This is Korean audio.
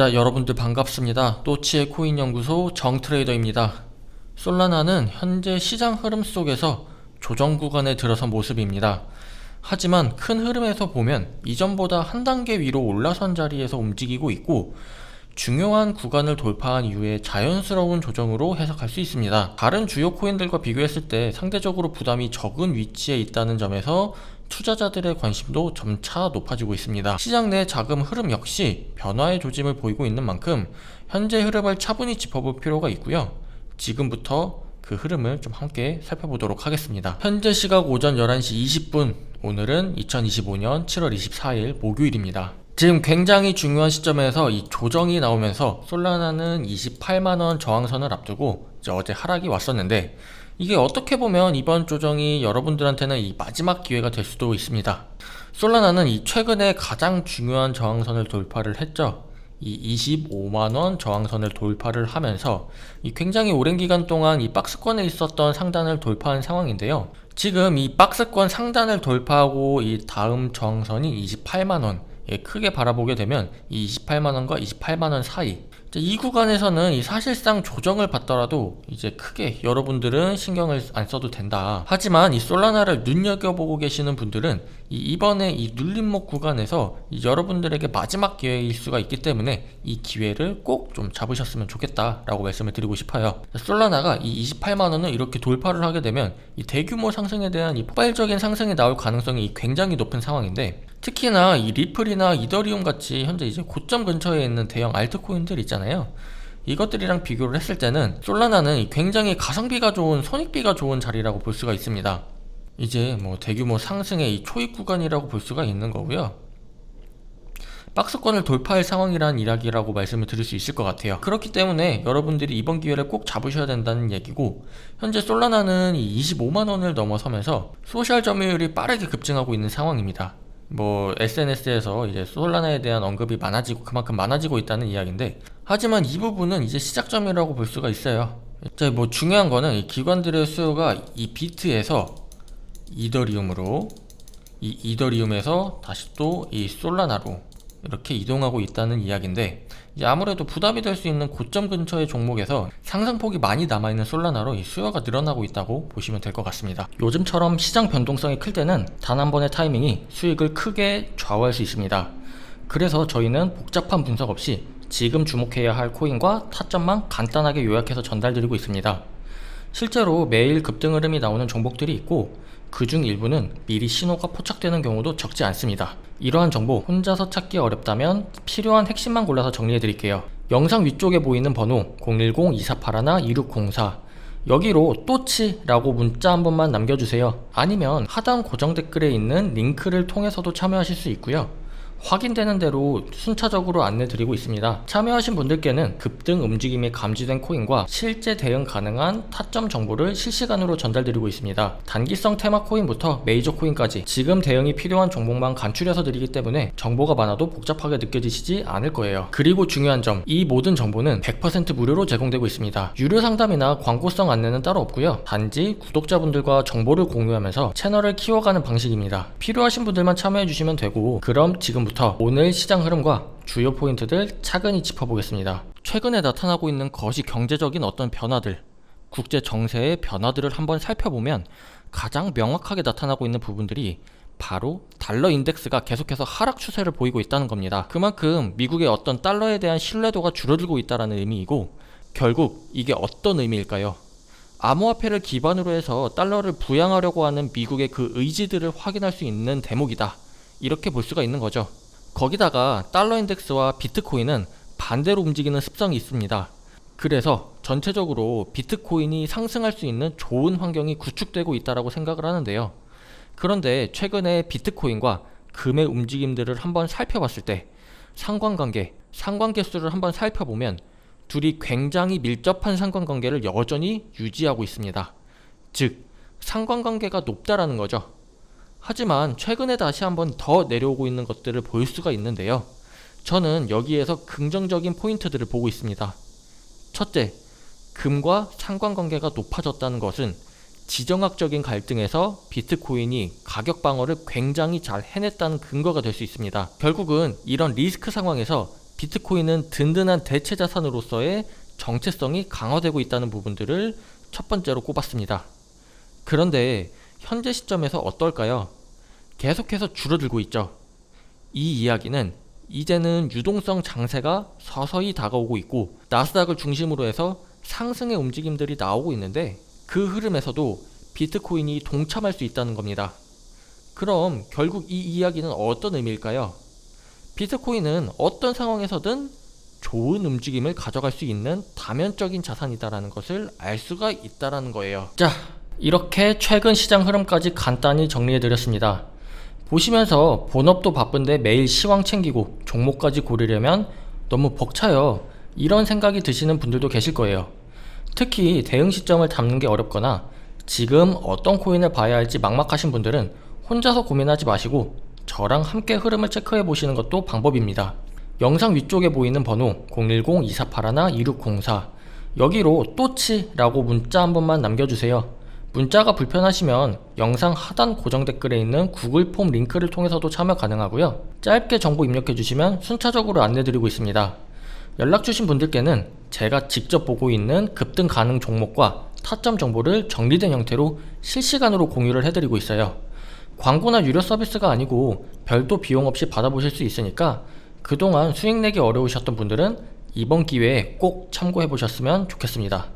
자, 여러분들 반갑습니다. 또치의 코인연구소 정트레이더입니다. 솔라나는 현재 시장 흐름 속에서 조정 구간에 들어선 모습입니다. 하지만 큰 흐름에서 보면 이전보다 한 단계 위로 올라선 자리에서 움직이고 있고, 중요한 구간을 돌파한 이후에 자연스러운 조정으로 해석할 수 있습니다. 다른 주요 코인들과 비교했을 때 상대적으로 부담이 적은 위치에 있다는 점에서 투자자들의 관심도 점차 높아지고 있습니다. 시장 내 자금 흐름 역시 변화의 조짐을 보이고 있는 만큼 현재 흐름을 차분히 짚어볼 필요가 있고요. 지금부터 그 흐름을 좀 함께 살펴보도록 하겠습니다. 현재 시각 오전 11시 20분, 오늘은 2025년 7월 24일 목요일입니다. 지금 굉장히 중요한 시점에서 이 조정이 나오면서 솔라나는 28만원 저항선을 앞두고 이제 어제 하락이 왔었는데, 이게 어떻게 보면 이번 조정이 여러분들한테는 이 마지막 기회가 될 수도 있습니다. 솔라나는 이 최근에 가장 중요한 저항선을 돌파를 했죠. 이 25만원 저항선을 돌파를 하면서 이 굉장히 오랜 기간 동안 이 박스권에 있었던 상단을 돌파한 상황인데요. 지금 이 박스권 상단을 돌파하고 이 다음 저항선이 28만원, 크게 바라보게 되면 이 28만원과 28만원 사이, 이 구간에서는 이 사실상 조정을 받더라도 이제 크게 여러분들은 신경을 안 써도 된다. 하지만 이 솔라나를 눈여겨보고 계시는 분들은 이번에 이 눌림목 구간에서 여러분들에게 마지막 기회일 수가 있기 때문에 이 기회를 꼭 좀 잡으셨으면 좋겠다라고 말씀을 드리고 싶어요. 솔라나가 이 28만원을 이렇게 돌파를 하게 되면 이 대규모 상승에 대한 이 폭발적인 상승이 나올 가능성이 굉장히 높은 상황인데, 특히나 이 리플이나 이더리움 같이 현재 이제 고점 근처에 있는 대형 알트코인들 있잖아요. 이것들이랑 비교를 했을 때는 솔라나는 굉장히 가성비가 좋은, 손익비가 좋은 자리라고 볼 수가 있습니다. 이제 뭐 대규모 상승의 이 초입 구간이라고 볼 수가 있는 거고요. 박스권을 돌파할 상황이란 이야기라고 말씀을 드릴 수 있을 것 같아요. 그렇기 때문에 여러분들이 이번 기회를 꼭 잡으셔야 된다는 얘기고, 현재 솔라나는 이 25만원을 넘어서면서 소셜 점유율이 빠르게 급증하고 있는 상황입니다. 뭐 SNS에서 이제 솔라나에 대한 언급이 많아지고 그만큼 많아지고 있다는 이야기인데, 하지만 이 부분은 이제 시작점이라고 볼 수가 있어요. 자, 뭐 중요한 거는 이 기관들의 수요가 이 비트에서 이더리움으로, 이 이더리움에서 다시 또 이 솔라나로 이렇게 이동하고 있다는 이야기인데, 이제 아무래도 부담이 될 수 있는 고점 근처의 종목에서 상승폭이 많이 남아있는 솔라나로 이 수요가 늘어나고 있다고 보시면 될 것 같습니다. 요즘처럼 시장 변동성이 클 때는 단 한 번의 타이밍이 수익을 크게 좌우할 수 있습니다. 그래서 저희는 복잡한 분석 없이 지금 주목해야 할 코인과 타점만 간단하게 요약해서 전달드리고 있습니다. 실제로 매일 급등 흐름이 나오는 종목들이 있고, 그중 일부는 미리 신호가 포착되는 경우도 적지 않습니다. 이러한 정보 혼자서 찾기 어렵다면 필요한 핵심만 골라서 정리해 드릴게요. 영상 위쪽에 보이는 번호 010-2481-2604, 여기로 또치라고 문자 한 번만 남겨주세요. 아니면 하단 고정 댓글에 있는 링크를 통해서도 참여하실 수 있고요. 확인되는 대로 순차적으로 안내드리고 있습니다. 참여하신 분들께는 급등 움직임이 감지된 코인과 실제 대응 가능한 타점 정보를 실시간으로 전달드리고 있습니다. 단기성 테마 코인부터 메이저 코인까지 지금 대응이 필요한 종목만 간추려서 드리기 때문에 정보가 많아도 복잡하게 느껴지시지 않을 거예요. 그리고 중요한 점, 이 모든 정보는 100% 무료로 제공되고 있습니다. 유료 상담이나 광고성 안내는 따로 없고요. 단지 구독자분들과 정보를 공유하면서 채널을 키워가는 방식입니다. 필요하신 분들만 참여해주시면 되고, 그럼 지금부터 오늘 시장 흐름과 주요 포인트들 차근히 짚어보겠습니다. 최근에 나타나고 있는 거시 경제적인 어떤 변화들, 국제 정세의 변화들을 한번 살펴보면 가장 명확하게 나타나고 있는 부분들이 바로 달러 인덱스가 계속해서 하락 추세를 보이고 있다는 겁니다. 그만큼 미국의 어떤 달러에 대한 신뢰도가 줄어들고 있다는 의미이고, 결국 이게 어떤 의미일까요? 암호화폐를 기반으로 해서 달러를 부양하려고 하는 미국의 그 의지들을 확인할 수 있는 대목이다, 이렇게 볼 수가 있는 거죠. 거기다가 달러 인덱스와 비트코인은 반대로 움직이는 습성이 있습니다. 그래서 전체적으로 비트코인이 상승할 수 있는 좋은 환경이 구축되고 있다고 생각을 하는데요. 그런데 최근에 비트코인과 금의 움직임들을 한번 살펴봤을 때 상관관계 수를 한번 살펴보면 둘이 굉장히 밀접한 상관관계를 여전히 유지하고 있습니다. 즉, 상관관계가 높다라는 거죠. 하지만 최근에 다시 한번 더 내려오고 있는 것들을 볼 수가 있는데요. 저는 여기에서 긍정적인 포인트들을 보고 있습니다. 첫째, 금과 상관관계가 높아졌다는 것은 지정학적인 갈등에서 비트코인이 가격 방어를 굉장히 잘 해냈다는 근거가 될 수 있습니다. 결국은 이런 리스크 상황에서 비트코인은 든든한 대체 자산으로서의 정체성이 강화되고 있다는 부분들을 첫 번째로 꼽았습니다. 그런데 현재 시점에서 어떨까요? 계속해서 줄어들고 있죠. 이 이야기는 이제는 유동성 장세가 서서히 다가오고 있고 나스닥을 중심으로 해서 상승의 움직임들이 나오고 있는데 그 흐름에서도 비트코인이 동참할 수 있다는 겁니다. 그럼 결국 이 이야기는 어떤 의미일까요? 비트코인은 어떤 상황에서든 좋은 움직임을 가져갈 수 있는 다면적인 자산이다라는 것을 알 수가 있다라는 거예요. 자, 이렇게 최근 시장 흐름까지 간단히 정리해드렸습니다. 보시면서 본업도 바쁜데 매일 시황 챙기고 종목까지 고르려면 너무 벅차요. 이런 생각이 드시는 분들도 계실 거예요. 특히 대응 시점을 잡는 게 어렵거나 지금 어떤 코인을 봐야 할지 막막하신 분들은 혼자서 고민하지 마시고 저랑 함께 흐름을 체크해 보시는 것도 방법입니다. 영상 위쪽에 보이는 번호 010-2481-2604 여기로 또치라고 문자 한 번만 남겨주세요. 문자가 불편하시면 영상 하단 고정 댓글에 있는 구글 폼 링크를 통해서도 참여 가능하고요. 짧게 정보 입력해 주시면 순차적으로 안내드리고 있습니다. 연락 주신 분들께는 제가 직접 보고 있는 급등 가능 종목과 타점 정보를 정리된 형태로 실시간으로 공유를 해드리고 있어요. 광고나 유료 서비스가 아니고 별도 비용 없이 받아보실 수 있으니까 그동안 수익 내기 어려우셨던 분들은 이번 기회에 꼭 참고해 보셨으면 좋겠습니다.